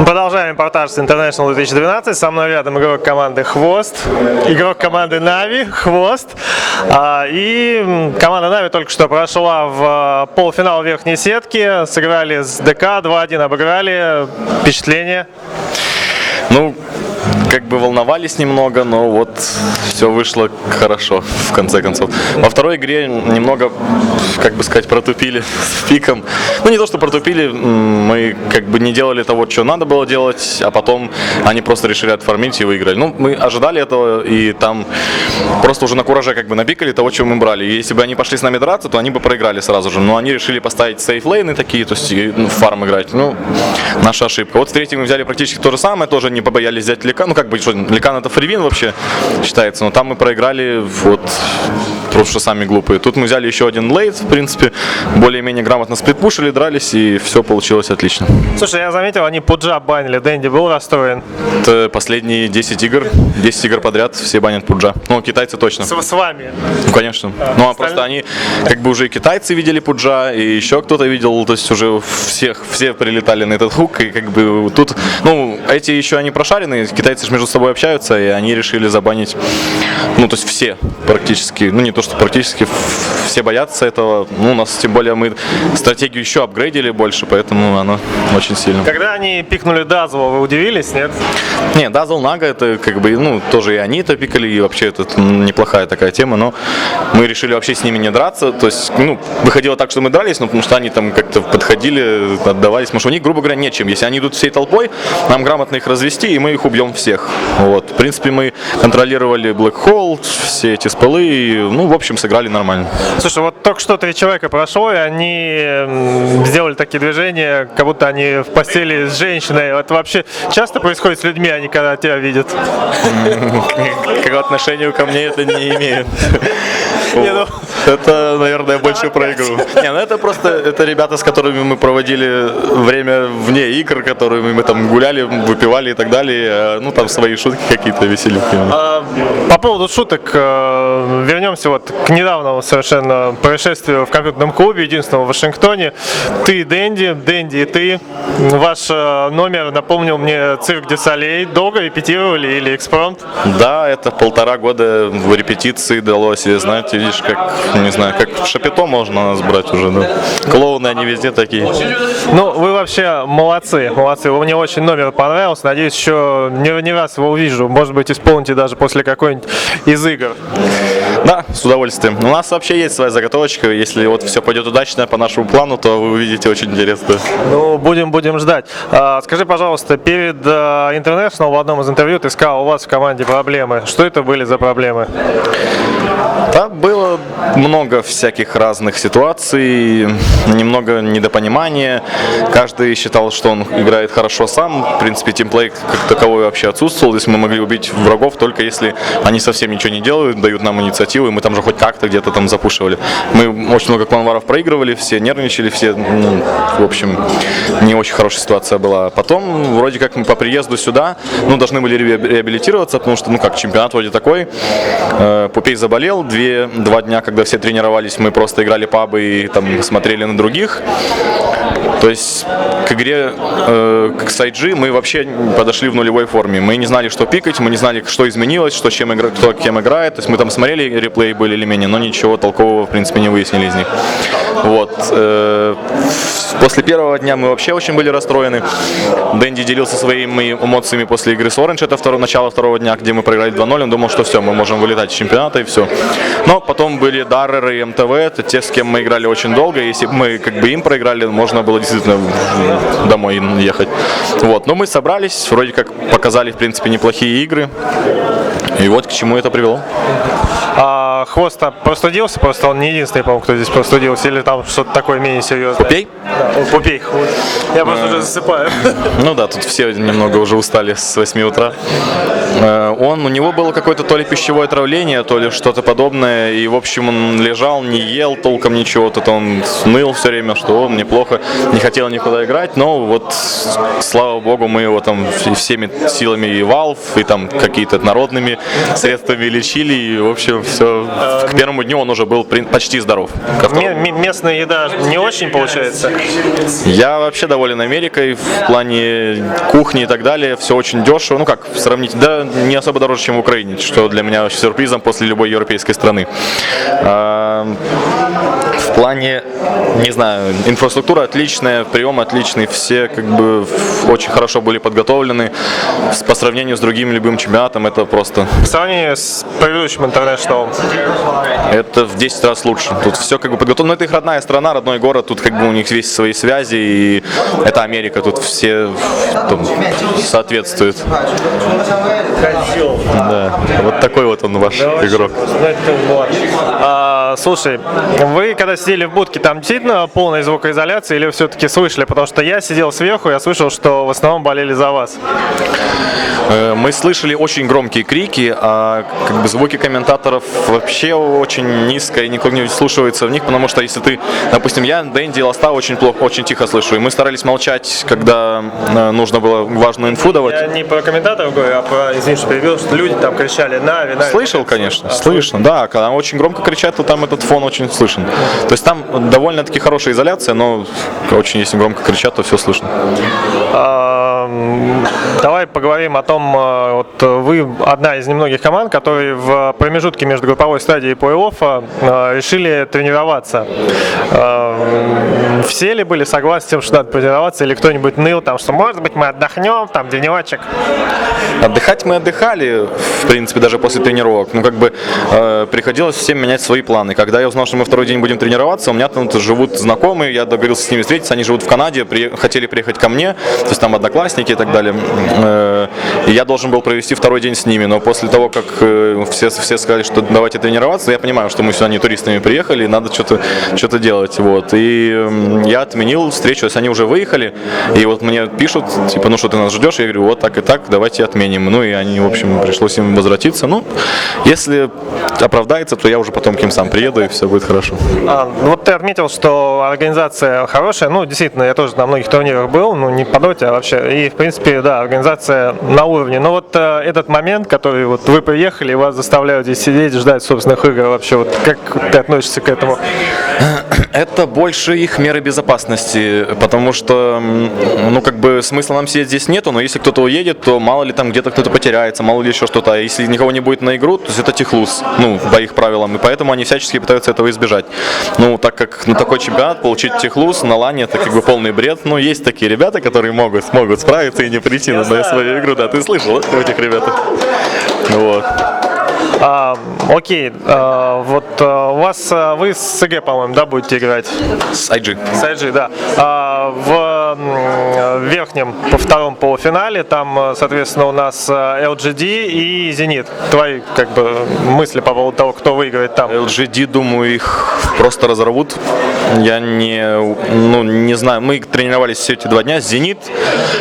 Продолжаем репортаж с International 2012. Со мной рядом игрок команды «Хвост», игрок команды «Нави», «Хвост». И команда «Нави» только что прошла в полуфинал верхней сетки. Сыграли с ДК, 2-1 обыграли. Впечатление? Ну, как бы волновались немного, но вот все вышло хорошо в конце концов. Во второй игре немного, как бы сказать, протупили с пиком. Ну, не то, что протупили, мы как бы не делали того, что надо было делать, а потом они просто решили отформить и выиграли. Ну, мы ожидали этого, и там просто уже на кураже как бы напикали того, чего мы брали. И если бы они пошли с нами драться, то они бы проиграли сразу же. Но они решили поставить сейф-лейны такие, то есть в фарм играть. Ну, наша ошибка. Вот в третьем мы взяли практически то же самое, тоже не побоялись взять Ликан. Ну, как бы, что, Ликан это фривин вообще считается, но там мы проиграли, вот, просто что сами глупые. Тут мы взяли еще один лейт, в принципе, более-менее грамотно сплитпушили, дрались, и все получилось отлично. Слушай, я заметил, они Пуджа банили. Дэнди был расстроен? Это последние 10 игр подряд все банят Пуджа. Ну, китайцы точно. С вами? Ну, конечно. Ну, а просто они, как бы, уже и китайцы видели Пуджа, и еще кто-то видел, то есть уже все прилетали на этот хук, и как бы тут, ну, эти еще они прошаренные, китайцы же между собой общаются, и они решили забанить, ну, то есть все практически, ну, не то, что практически, все боятся этого, ну, у нас, тем более, мы стратегию еще апгрейдили больше, поэтому она очень сильно. Когда они пикнули Дазла, вы удивились, нет? Не, Дазл, Нага, это как бы, ну, тоже и они это пикали, и вообще это неплохая такая тема, но мы решили вообще с ними не драться, то есть, ну, выходило так, что мы дрались, но потому что они там как-то подходили, отдавались, потому что у них, грубо говоря, нечем. Если они идут всей толпой, нам грамотно их развести, и мы их убьем всех. Вот. В принципе, мы контролировали Black Hole, все эти спелы, и, ну, в общем, сыграли нормально. Слушай, вот только что 3 человека прошло, и они сделали такие движения, как будто они в постели с женщиной. Это вообще часто происходит с людьми, они когда тебя видят? Какого отношения ко мне это не имеет. Это, наверное, больше про игру. Не, ну это просто, это ребята, с которыми мы проводили время вне игр, которыми мы там гуляли, выпивали и так далее. Ну, там свои шутки какие-то веселенькие. По поводу шуток, вернемся вот к недавнему совершенно происшествию в компьютерном клубе, единственном в Вашингтоне. Ты, Дэнди и ты. Ваш номер напомнил мне цирк Дю Солей. Долго репетировали или экспромт? Да, это 1,5 года в репетиции дало себе, знаете, видишь, как, не знаю, как в Шапито можно нас брать уже, да. Клоуны, они везде такие. Ну, вы вообще молодцы. Мне очень номер понравился. Надеюсь, еще не раз его увижу. Может быть, исполните даже после какой-нибудь из игр. Да, с удовольствием. У нас вообще есть своя заготовочка. Если вот все пойдет удачно по нашему плану, то вы увидите очень интересно. Ну, будем ждать. Скажи, пожалуйста, перед International в одном из интервью ты сказал, у вас в команде проблемы. Что это были за проблемы? Да, было много всяких разных ситуаций, немного недопонимания. Каждый считал, что он играет хорошо сам. В принципе, тимплей как таковой вообще отсутствовал. Здесь мы могли убить врагов только если они совсем ничего не делают, дают нам инициативу, и мы там же хоть как-то где-то там запушивали. Мы очень много кланваров проигрывали, все нервничали, все, ну, в общем, не очень хорошая ситуация была. Потом, вроде как мы по приезду сюда, ну, должны были реабилитироваться, потому что, ну, как, чемпионат вроде такой. Пупей заболел, 2 дня, когда все тренировались, мы просто играли пабы и там смотрели на других. То есть к игре, к SIG мы вообще подошли в нулевой форме. Мы не знали, что пикать, мы не знали, что изменилось, кто кем играет. То есть мы там смотрели реплей были или менее, но ничего толкового, в принципе, не выяснили из них. Вот. После первого дня мы вообще очень были расстроены. Дэнди делился своими эмоциями после игры с Orange. Это начало второго дня, где мы проиграли 2-0. Он думал, что все, мы можем вылетать из чемпионата и все. Но потом были Дарреры и МТВ, это те, с кем мы играли очень долго. Если бы мы как бы им проиграли, можно было действительно домой ехать. Вот. Но мы собрались, вроде как показали, в принципе, неплохие игры. И вот к чему это привело. Хвост простудился, просто он не единственный, по-моему, кто здесь простудился, или там что-то такое менее серьезное? Пупей? Да, Пупей, Хвост. Я просто уже засыпаю. Ну да, тут все немного уже устали с 8 утра. У него было какое-то то ли пищевое отравление, то ли что-то подобное, и, в общем, он лежал, не ел толком ничего, тут он ныл все время, что мне плохо, не хотел никуда играть, но вот, слава богу, мы его там всеми силами и Valve, и там какие-то народными средствами лечили, и, в общем, все к первому дню он уже был почти здоров. Ко второму. Местная еда не очень получается. Я вообще доволен Америкой в плане кухни и так далее. Все очень дешево. Ну как, сравнить, да, не особо дороже, чем в Украине, что для меня сюрпризом после любой европейской страны. В плане, не знаю, инфраструктура отличная, прием отличный, все как бы очень хорошо были подготовлены. По сравнению с другим любым чемпионатом это просто... В сравнении с предыдущим интернешнлом. Это в 10 раз лучше. Тут все как бы подготовлено. Но это их родная страна, родной город. Тут как бы у них весь свои связи. И это Америка. Тут все соответствуют. Да. Вот такой вот он ваш игрок. Слушай, вы когда сидели в будке, там действительно полная звукоизоляция или все-таки слышали? Потому что я сидел сверху, я слышал, что в основном болели за вас. Мы слышали очень громкие крики, а как бы звуки комментаторов вообще очень низко, и никто не вслушивается в них, потому что если ты, допустим, я Дэнди и Ласта очень плохо, очень тихо слышу, и мы старались молчать, когда нужно было важную инфу давать. Я не про комментаторов говорю, а про, извини, что перебил, что люди там кричали «Нави», «Нави». Слышал, конечно, слышно, да, когда очень громко кричат, то там этот фон очень слышен. То есть там довольно-таки хорошая изоляция, но очень, если громко кричат, то все слышно. Давай поговорим о том, вот вы одна из немногих команд, которые в промежутке между групповой стадией и плей-оффа решили тренироваться. Все ли были согласны с тем, что надо тренироваться, или кто-нибудь ныл, там, что может быть мы отдохнем, там денечек? Отдыхать мы отдыхали, в принципе, даже после тренировок. Ну, как бы приходилось всем менять свои планы. Когда я узнал, что мы второй день будем тренироваться, у меня там живут знакомые, я договорился с ними встретиться, они живут в Канаде, хотели приехать ко мне, то есть там одноклассники и так далее. И я должен был провести второй день с ними, но после того, как все сказали, что давайте тренироваться, я понимаю, что мы сюда не туристами приехали, и надо что-то делать. Вот. И я отменил встречу, то есть они уже выехали, и вот мне пишут, типа, ну что ты нас ждешь? Я говорю, вот так и так, давайте отменим. Ну и они, в общем, пришлось им возвратиться. Ну, если оправдается, то я уже потом к ним сам приеду, и все будет хорошо. Вот ты отметил, что организация хорошая, ну, действительно, я тоже на многих турнирах был, ну, не по доте, а вообще, и, в принципе, да, организация на уровне. Но вот этот момент, который вот вы приехали, вас заставляют здесь сидеть, ждать собственных игр, вообще, вот как ты относишься к этому? Это больше их меры безопасности, потому что, ну, как бы смысла нам сидеть здесь нету, но если кто-то уедет, то мало ли там где-то кто-то потеряется, мало ли еще что-то. А если никого не будет на игру, то это техлуз, ну, по их правилам, и поэтому они всячески пытаются этого избежать. Ну, так как на такой чемпионат получить техлуз на лане, это как бы полный бред. Ну, есть такие ребята, которые смогут справиться и не прийти на свою игру. Да, ты слышал о этих ребятах? Вот. Окей, вот у вас, вы с СГ, по-моему, да, будете играть? С IG. С IG, да. В верхнем, по втором полуфинале, там, соответственно, у нас LGD и Зенит. Твои, как бы, мысли по поводу того, кто выиграет там? LGD, думаю, их просто разорвут. Я не знаю, мы тренировались все эти 2 дня. Зенит,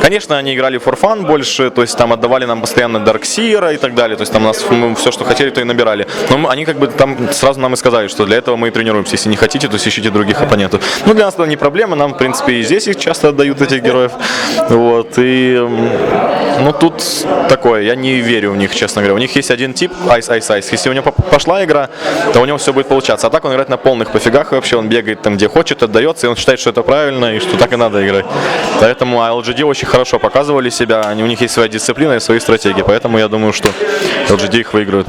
конечно, они играли for fun больше, то есть там отдавали нам постоянно Дарксира и так далее, то есть там у нас все, что хотели, то и набирали. Но они как бы там сразу нам и сказали, что для этого мы и тренируемся. Если не хотите, то ищите других оппонентов. Ну, для нас это не проблема, нам, в принципе, и здесь их часто отдают, этих героев. Вот, и, ну, тут такое, я не верю в них, честно говоря. У них есть один тип, Ice. Если у него пошла игра, то у него все будет получаться. А так он играет на полных пофигах вообще, он бегает там, где хочет, отдается, и он считает, что это правильно, и что так и надо играть. Поэтому LGD очень хорошо показывали себя, у них есть своя дисциплина и свои стратегии, поэтому я думаю, что LGD их выиграют.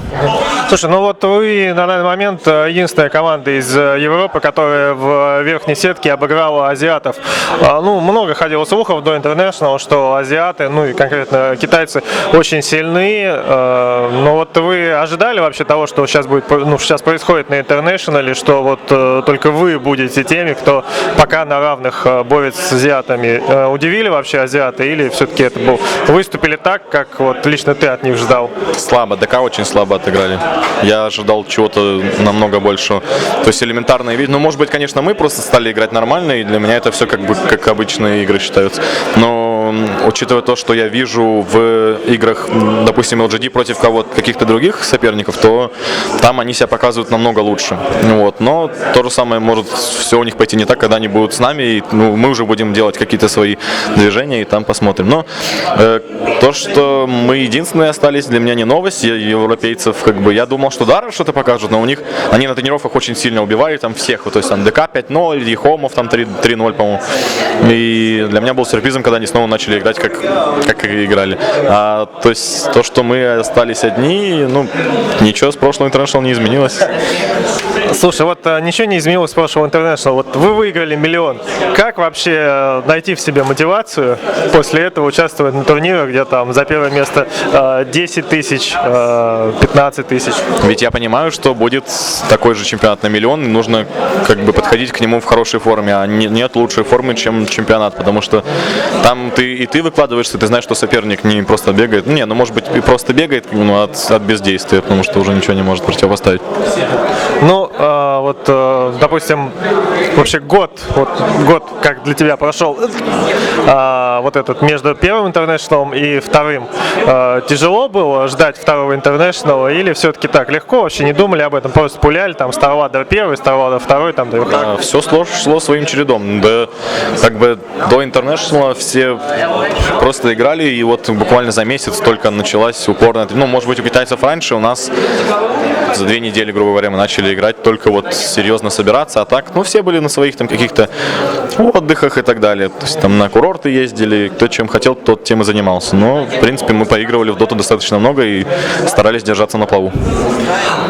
Слушай, ну вот вы на данный момент единственная команда из Европы, которая в верхней сетке обыграла азиатов. Ну, много ходило слухов до International, что азиаты, ну и конкретно китайцы, очень сильны. Но вот вы ожидали вообще того, что сейчас будет, ну, сейчас происходит на International, что вот только вы будете теми, кто пока на равных борется с азиатами? Удивили вообще азиаты или все-таки это был, выступили так, как вот лично ты от них ждал? Слабо, ДК очень слабо отыграли. Я ожидал чего-то намного большего. То есть элементарные вещи. Ну, может быть, конечно, мы просто стали играть нормально, и для меня это все как бы как обычные игры считаются. Но но учитывая то, что я вижу в играх, допустим, LGD против каких-то других соперников, то там они себя показывают намного лучше. Вот. Но то же самое может все у них пойти не так, когда они будут с нами, и мы уже будем делать какие-то свои движения, и там посмотрим. Но то, что мы единственные остались, для меня не новость. Европейцев, я думал, что Дара что-то покажут, но у них, они на тренировках очень сильно убивали там всех. Вот, то есть там ДК 5-0, Ехомов там 3-0, по-моему. И для меня был сюрпризом, когда они снова начали играть, как и играли. То есть то, что мы остались одни, ничего с прошлого International не изменилось. Слушай, вот ничего не изменилось с прошлого International. Вот вы выиграли 1 000 000. Как вообще найти в себе мотивацию после этого участвовать на турнирах, где там за первое место 10 тысяч, 15 тысяч? Ведь я понимаю, что будет такой же чемпионат на 1 000 000, и нужно подходить к нему в хорошей форме, а нет лучшей формы, чем чемпионат, потому что там ты выкладываешься, ты знаешь, что соперник не просто бегает, может быть и просто бегает, от бездействия, потому что уже ничего не может противопоставить. Допустим, вообще год как для тебя прошел, вот этот между первым International и вторым. Тяжело было ждать второго International или все-таки так легко, вообще не думали об этом, просто пуляли, там, Старвада первый, Старвада второй, там, все шло своим чередом. До International все просто играли, и вот буквально за месяц только началась упорная, может быть, у китайцев раньше, у нас за 2 недели, грубо говоря, мы начали играть, только серьезно собираться, а так, все были на своих там каких-то отдыхах и так далее. То есть там на курорты ездили, кто чем хотел, тот тем и занимался. Но, в принципе, мы поигрывали в доту достаточно много и старались держаться на плаву.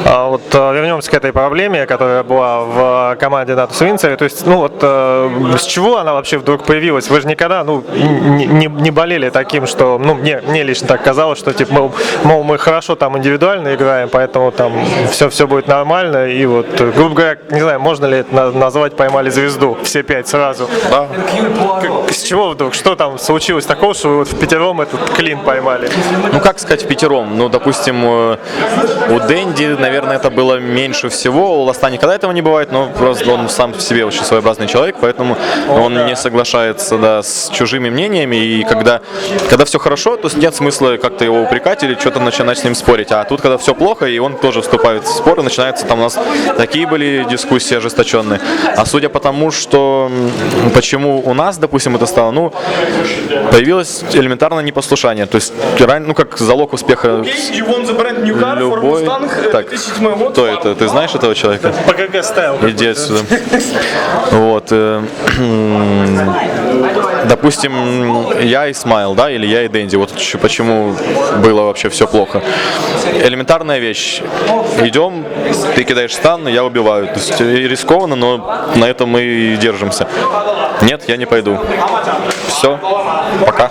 Вернемся к этой проблеме, которая была в команде Natus Windsor. То есть, с чего она вообще вдруг появилась? Вы же никогда, не болели таким, что, мне лично так казалось, что, мол, мы хорошо там индивидуально играем, поэтому там все будет нормально. И грубо говоря, не знаю, можно ли это назвать «поймали звезду» все 5 сразу? Да. С чего вдруг? Что там случилось такого, что вы в пятером этот клин поймали? Как сказать в пятером? Допустим, у Дэнди, наверное, это было меньше всего. У Ласта никогда этого не бывает, но просто он сам в себе очень своеобразный человек, поэтому он не соглашается с чужими мнениями. И когда все хорошо, то нет смысла как-то его упрекать или что-то начинать с ним спорить. А тут, когда все плохо, и он тоже вступает в споры, начинается там у нас такие были дискуссии ожесточенные. А судя по тому, почему у нас, допустим, это стало, появилось элементарное непослушание. То есть, как залог успеха любой... Так, кто это? Ты знаешь этого человека? ПГГ стайл. Иди отсюда. Допустим, я и Смайл, или я и Дэнди. Почему было вообще все плохо. Элементарная вещь. Идем, ты кидаешь стан, я убиваю. То есть рискованно, но на этом мы и держимся. Нет, я не пойду. Все, пока.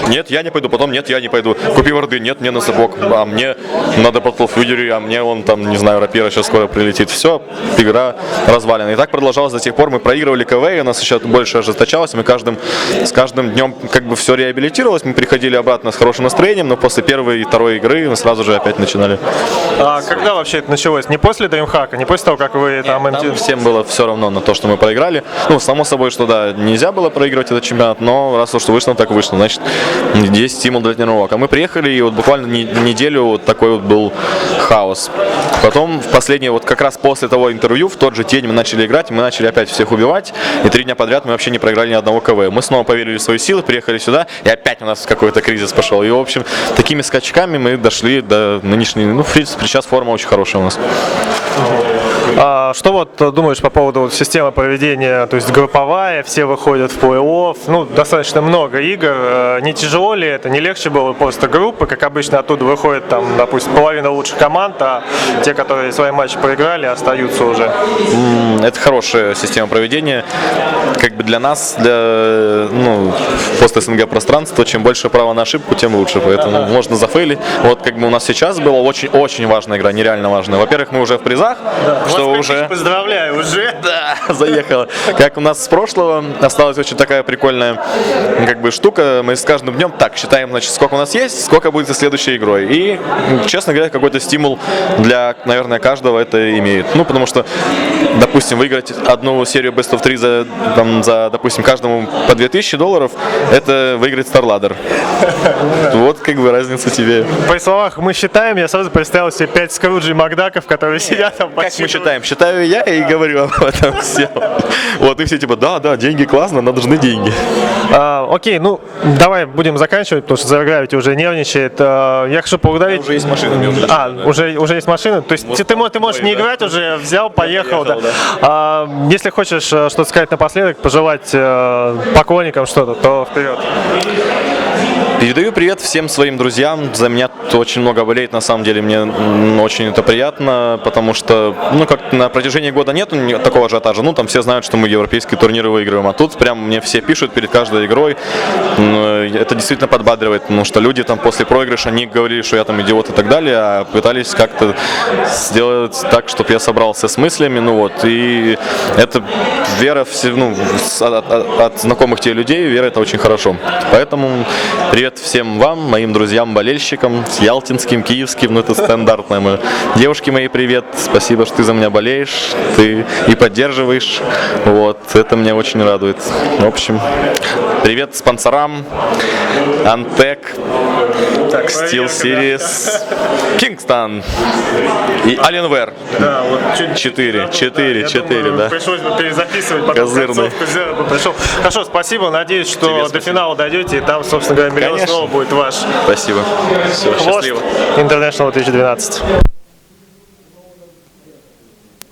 Нет, я не пойду. Потом нет, я не пойду. Купи варды, нет, мне на сапог. А мне надо подплов выдери, а мне рапира сейчас скоро прилетит. Все, игра развалена. И так продолжалось до тех пор. Мы проигрывали КВ, и у нас еще больше ожесточалось. Мы с каждым днем все реабилитировалось. Мы приходили обратно с хорошим настроением, но после первой и второй игры мы сразу же опять начинали. А когда вообще это началось? Не после DreamHack, не после того, как вы там... Всем было все равно на то, что мы проиграли. Само собой, что нельзя было проигрывать этот чемпионат, но раз уж вышло, так вышло. Значит, есть стимул для тренировок. А мы приехали, и буквально неделю такой был хаос. Потом, в последнее, как раз после того интервью, в тот же день мы начали играть, мы начали опять всех убивать, и 3 дня подряд мы вообще не проиграли ни одного КВ. Мы снова поверили в свои силы, приехали сюда, и опять у нас какой-то кризис пошел. И, в общем, такими скачками мы дошли до нынешней... в принципе, сейчас форма очень хорошая у нас. Что думаешь по поводу системы проведения, то есть групповая, все выходят в плей-офф, достаточно много игр, не тяжело ли это, не легче было просто группы, как обычно оттуда выходит допустим, половина лучших команд, а те, которые свои матчи проиграли, остаются уже? Это хорошая система проведения, для нас, для пост СНГ пространства, чем больше права на ошибку, тем лучше, поэтому можно зафейлить. У нас сейчас была очень важная игра, нереально важная. Во-первых, мы уже в призах, что уже... Поздравляю, уже. Да, заехало. Как у нас с прошлого осталась очень такая прикольная как бы штука. Мы с каждым днем так считаем, значит, сколько у нас есть, сколько будет за следующей игрой. И, честно говоря, какой-то стимул для, наверное, каждого это имеет. Ну, потому что, допустим, выиграть одну серию Best of 3 за, допустим, каждому по $2000, это выиграть StarLadder. Вот как бы разница тебе. При словах «мы считаем», я сразу представил себе 5 Скруджей Макдаков, которые сидят там. Как мы считаем? Считаю я и говорю об этом все. Вот, и все типа, да, деньги классно, но нужны деньги. Окей, ну давай будем заканчивать, потому что Zero Gravity уже нервничает. Я хочу поблагодарить. Уже есть машина. Уже есть машина. То есть ты можешь не играть уже, взял, поехал. Да. Если хочешь что-то сказать напоследок, пожелать поклонникам что-то, то вперед. Передаю привет всем своим друзьям. За меня очень много болеет, на самом деле мне очень это приятно, потому что, ну, как на протяжении года нет такого ажиотажа. Ну, там все знают, что мы европейские турниры выигрываем, а тут прям мне все пишут перед каждой игрой. Это действительно подбадривает, потому что люди там после проигрыша не говорили, что я там идиот и так далее, а пытались как-то сделать так, чтобы я собрался с мыслями, ну вот. И это вера от знакомых тебе людей, вера — это очень хорошо. Поэтому привет всем вам, моим друзьям-болельщикам, ялтинским, киевским, ну это стандартное мое. Девушки мои, привет, спасибо, что ты за меня болеешь, ты и поддерживаешь, вот, это меня очень радует. В общем, привет спонсорам, Antec, Steel Series, Kingston и Alienware. Да, вот 4, да. Пришлось бы перезаписывать, потом Козырный. пришел. Хорошо, спасибо, надеюсь, что Тебе до спасибо. финала дойдете, и там, собственно говоря, миллион Конечно. снова будет ваш. Спасибо. Все, Хвост счастливо. International 2012.